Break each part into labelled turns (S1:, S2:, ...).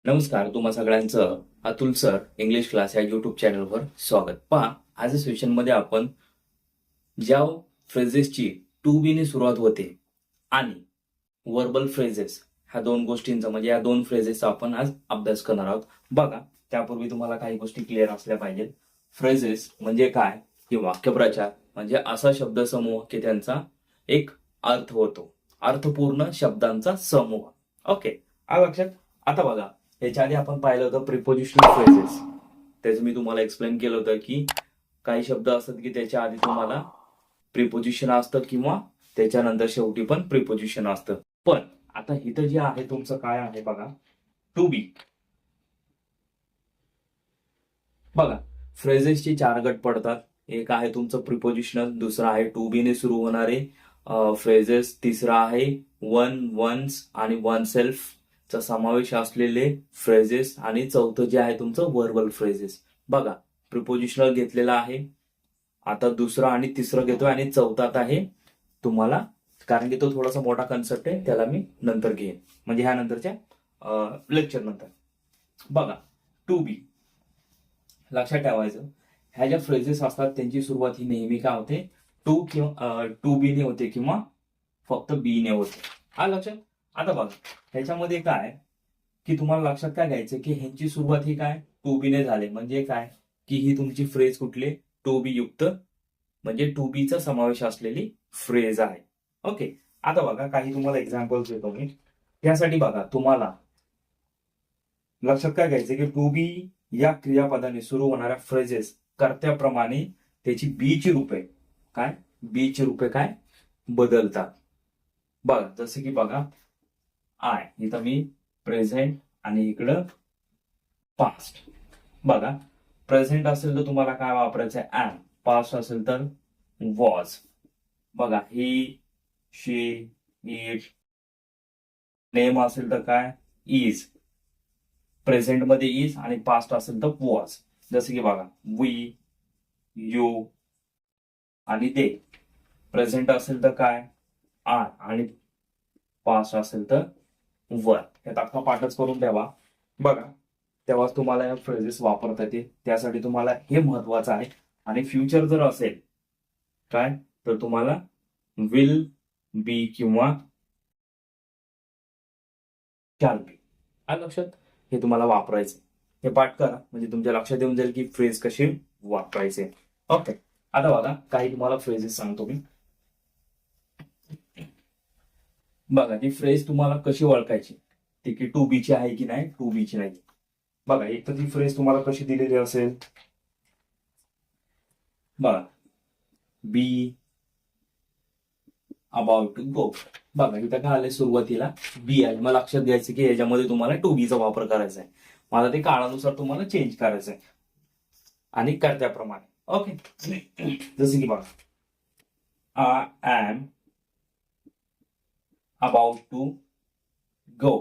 S1: नमस्कार, तुम्हा सगळ्यांचं अतुल सर इंग्लिश क्लास या युट्यूब चॅनलवर स्वागत. पहा, आज सेशन मध्ये आपण ज्या फ्रेजेसची टू बी ने सुरुवात होते आणि वर्बल फ्रेजेस ह्या दोन गोष्टींचा म्हणजे या दोन फ्रेजेसचा आपण आज अभ्यास करणार आहोत. बघा, त्यापूर्वी तुम्हाला काही गोष्टी क्लिअर असल्या पाहिजेत. फ्रेजेस म्हणजे काय की वाक्यप्रचार म्हणजे असा शब्दसमूह की त्यांचा एक अर्थ होतो, अर्थपूर्ण शब्दांचा समूह. ओके, आ लक्षात. आता बघा, याच्या आधी आपण पाहिलं होतं प्रिपोजिशनल फ्रेजेस. त्याचं मी तुम्हाला एक्सप्लेन केलं होतं की काही शब्द असतात की त्याच्या आधी तुम्हाला प्रिपोजिशन असतं किंवा त्याच्यानंतर शेवटी पण प्रिपोजिशन असतं. पण आता इथं जे आहे तुमचं काय आहे बघा, टू बी. बघा, फ्रेजेसचे चार गट पडतात. एक आहे तुमचं प्रिपोजिशनल, दुसरा आहे टू बी ने सुरू होणारे फ्रेजेस, तिसरा आहे वन, वन्स आणि वन सेल्फ चा समावेश असलेले फ्रेजेस आणि चौथं जे आहे तुमचं वर्बल फ्रेजेस. बघा, प्रिपोजिशनल घेतलेला आहे, आता दुसरं आणि तिसरं घेतोय आणि चौथात आहे तुम्हाला, कारण की तो थोडासा मोठा कन्सेप्ट आहे, त्याला मी नंतर घेईन म्हणजे ह्या नंतरच्या लेक्चर नंतर. बघा, टू बी लक्षात ठेवायचं, ह्या ज्या फ्रेजेस असतात त्यांची सुरुवात ही नेहमी काय होते, टू किंवा टू बी ने होते किंवा फक्त बी ने होते. हा लक्षात. आता बघा, ह्याच्यामध्ये काय की तुम्हाला लक्षात काय घ्यायचं की ह्यांची सुरुवात ही काय टू बी ने झाले म्हणजे काय की ही तुमची फ्रेज कुठली टू बी युक्त म्हणजे टू बी चा समावेश असलेली फ्रेज आहे. ओके, आता बघा काही तुम्हाला एक्झाम्पल्स देतो मी. यासाठी बघा तुम्हाला लक्षात काय घ्यायचं की टू बी या क्रियापदाने सुरू होणाऱ्या फ्रेजेस कर्त्याप्रमाणे त्याची बी ची रूपे काय बदलतात. बघा, जसं की बघा, आय इथं मी प्रेझेंट आणि इकडं पास्ट. बघा, प्रेझेंट असेल तर तुम्हाला काय वापरायचं आहे, ऍम. पास्ट असेल तर वॉज. बघा, ही, शी, इट. नेम असेल तर काय इज. प्रेझेंट मध्ये इज आणि पास्ट असेल तर वॉज. जसं की बघा, वी, यू आणि दे. प्रेझेंट असेल तर काय आर आणि पास्ट असेल तर वर. हे अख्खा पाठच करून ठेवा बघा, तेव्हाच तुम्हाला या फ्रेजेस वापरता येते. त्यासाठी तुम्हाला हे महत्वाचं आहे. आणि फ्युचर जर असेल काय तर तुम्हाला विल बी किंवा शॅल बी. लक्षात, हे तुम्हाला वापरायचे. हे पाठ करा म्हणजे तुमच्या लक्षात येऊन जाईल की फ्रेज कशी वापरायचे. ओके, आता बघा काही तुम्हाला फ्रेजेस सांगतो मी. बघा, ही फ्रेज तुम्हाला कशी ओळखायची ती की टू बी ची आहे की नाही, टू बी ची नाही. बघा, एक तर ती फ्रेज तुम्हाला कशी दिलेली असेल बघा, बी अबाउट टू गो. बघा, इथं काय आलंय सुरुवातीला बी आहे. मग लक्षात घ्यायचं की याच्यामध्ये तुम्हाला टू बीचा वापर करायचा आहे. मला ते काळानुसार तुम्हाला चेंज करायचं आहे आणि कर्त्याप्रमाणे. ओके, जसं की बघा, I am about to go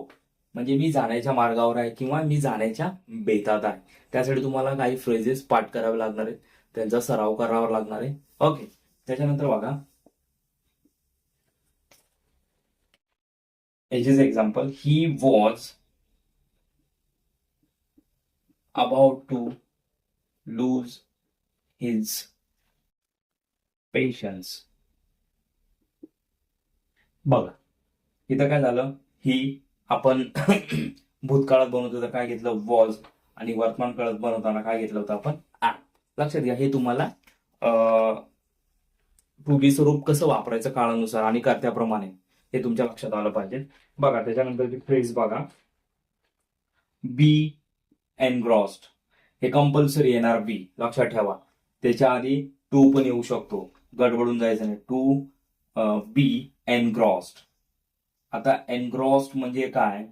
S1: म्हणजे मी जाण्याच्या मार्गावर आहे किंवा मी जाण्याच्या बेतात आहे. त्यासाठी तुम्हाला काही फ्रेजेस पाठ करावे लागणार आहेत, त्यांचा सराव करावा लागणार आहे. ओके, त्याच्यानंतर बघा, याचेच example, he was about to lose his patience. बघा, इथं काय झालं, ही आपण भूतकाळात बनवतो तर काय घेतलं वॉज आणि वर्तमान काळात बनवताना काय घेतलं होतं आपण ऍम. लक्षात घ्या, हे तुम्हाला टू बी स्वरूप कसं वापरायचं काळानुसार आणि कर्त्याप्रमाणे हे तुमच्या लक्षात आलं पाहिजे. बघा, त्याच्यानंतर फ्रेज बघा, बी एनग्रॉस्ड. हे कंपल्सरी येणार बी, लक्षात ठेवा. त्याच्या आधी टू पण येऊ शकतो, गडबडून जायचं नाही. To be engrossed. आता एनग्रॉस्ड म्हणजे काय,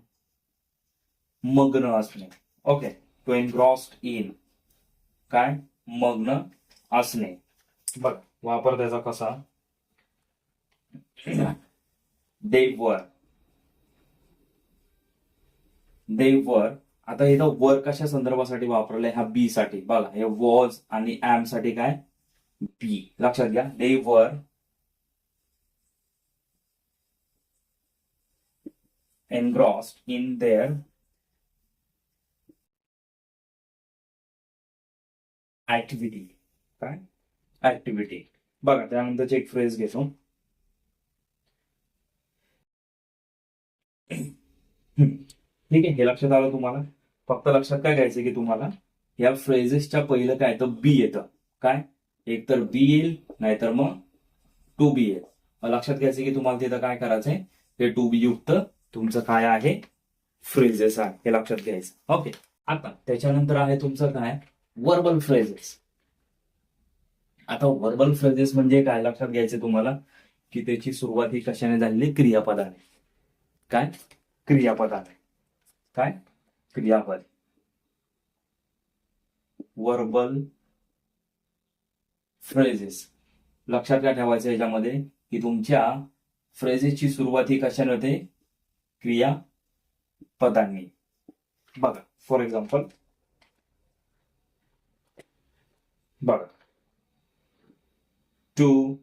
S1: मग्न असणे. ओके, टू एनग्रॉस्ड इन काय मग्न असणे. बघ, वापर त्याचा कसा, देवर. देवर. आता इथं वर कशा संदर्भासाठी वापरलंय, ह्या बी साठी. बघा, हे वॉज आणि ऍम साठी काय बी. लक्षात घ्या, देवर एनग्रॉस्ड इन देअर ऍक्टिव्हिटी. काय? ऍक्टिव्हिटी. बघा त्यानंतरचे एक फ्रेज घेतो. ठीक आहे, हे लक्षात आलं तुम्हाला. फक्त लक्षात काय घ्यायचं की तुम्हाला या फ्रेजेसच्या पहिलं काय तर बी येतं. काय? एक तर बी येईल, नाहीतर मग टू बी येईल. लक्षात घ्यायचं की तुम्हाला तिथं काय करायचंय, हे टू बी युक्त तुमचं काय आहे, फ्रेजेस आहे, हे लक्षात घ्यायचं. ओके. आता त्याच्यानंतर आहे तुमचं काय, वर्बल फ्रेजेस. आता वर्बल फ्रेजेस म्हणजे काय लक्षात घ्यायचं तुम्हाला, की त्याची सुरुवात ही कशाने झालेली, क्रियापदाने. काय? क्रियापदाने. काय? क्रियापद. Verbal phrases. लक्षात काय ठेवायचं याच्यामध्ये, की तुमच्या फ्रेजेसची सुरुवात ही कशाने होते, क्रियापदांनी. बघा फॉर एक्झाम्पल, बघा टू,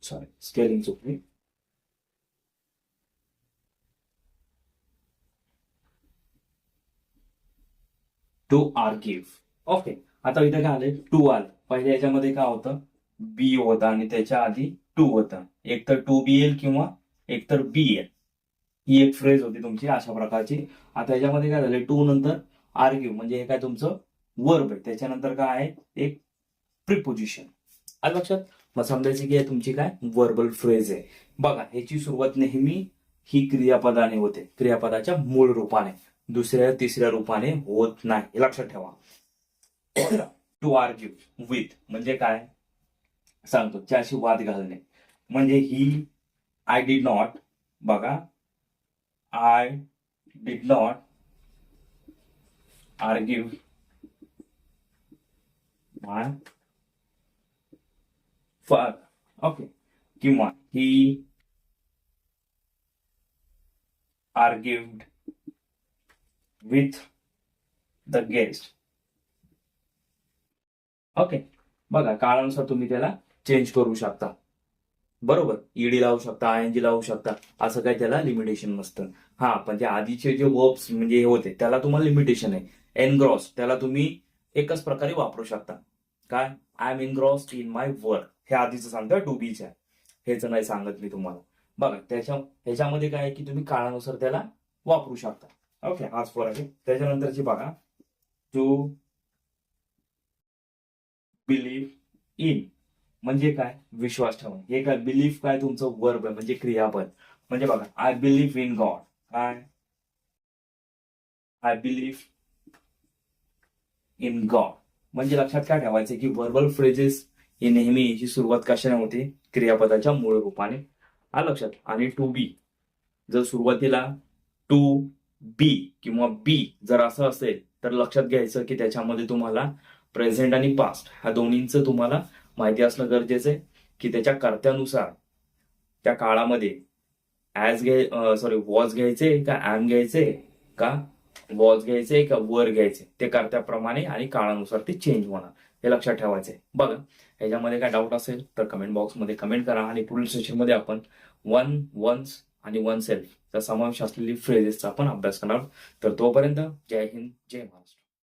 S1: सॉरी स्पेलिंग चुकली, टू आर्ग्यू. ओके. आता इथे काय आले, टू आलं. पहिल्या याच्यामध्ये काय होतं, बी होता आणि त्याच्या आधी टू होतं. एक तर टू बी येईल किंवा एक तर बी येईल. ही एक फ्रेज होती तुमची अशा प्रकारची. आता याच्यामध्ये काय झालं, टू नंतर आर्ग्यू म्हणजे हे काय तुमचं वर्ब आहे. त्याच्यानंतर काय आहे, एक प्रिपोजिशन. आलं लक्षात. मग समजायचं की तुमची काय वर्बल फ्रेज आहे. बघा ह्याची सुरुवात नेहमी ही क्रियापदाने होते, क्रियापदाच्या मूळ रूपाने. दुसऱ्या तिसऱ्या रूपाने होत नाही, हे लक्षात ठेवा. टू आर्ग्यू विथ म्हणजे काय सांगतो, त्याशी वाद घालणे. म्हणजे ही आय डिड नॉट. बघा, I did not argue my father. Okay. किंवा he argued with the guest. Okay. बघा काळानुसार तुम्ही त्याला चेंज करू शकता. बरोबर, ईडी लावू शकता, आयएनजी लावू शकता, असं काही त्याला लिमिटेशन नसतं. हा, पण ते आधीचे जे वर्ब्स म्हणजे हे होते त्याला तुम्हाला लिमिटेशन आहे. एनग्रॉस त्याला तुम्ही एकच प्रकारे वापरू शकता. काय? I am engrossed in my work. हे आधीचं सांगतं, टू बीच्या. हेच नाही सांगत मी तुम्हाला. बघा ह्याच्यामध्ये काय आहे की तुम्ही काळानुसार त्याला वापरू शकता. ओके, हाच फरक आहे. त्याच्यानंतरची बघा, टू बिलीव्ह इन म्हणजे काय, विश्वास ठेवणे. हे काय, बिलीफ काय तुमचं वर्ब आहे म्हणजे क्रियापद. म्हणजे बघा, आय बिलीव्ह इन गॉड. काय? I believe in God. म्हणजे लक्षात काय ठेवायचं की वर्बल फ्रेजेस ही नेहमी याची सुरुवात कशाने होते, क्रियापदाच्या मूळ रूपाने. हा लक्षात. आणि टू बी जर सुरुवातीला टू बी किंवा बी जर असं असेल तर लक्षात घ्यायचं की त्याच्यामध्ये तुम्हाला प्रेझेंट आणि पास्ट ह्या दोन्हींचं तुम्हाला माहिती असणं गरजेचं आहे, की त्याच्या कर्त्यानुसार त्या काळामध्ये वॉज घ्यायचे का ऍम घ्यायचे, का वॉज घ्यायचे का वर घ्यायचे, ते कर्त्याप्रमाणे आणि काळानुसार ते चेंज होणार. हे लक्षात ठेवायचंय. बघा ह्याच्यामध्ये काय डाऊट असेल तर कमेंट बॉक्समध्ये कमेंट करा. आणि पुढील सेशनमध्ये आपण वन, वन्स आणि वन सेल्फ चा समावेश असलेली फ्रेजेसचा आपण अभ्यास करणार. तर तोपर्यंत जय हिंद, जय महाराष्ट्र.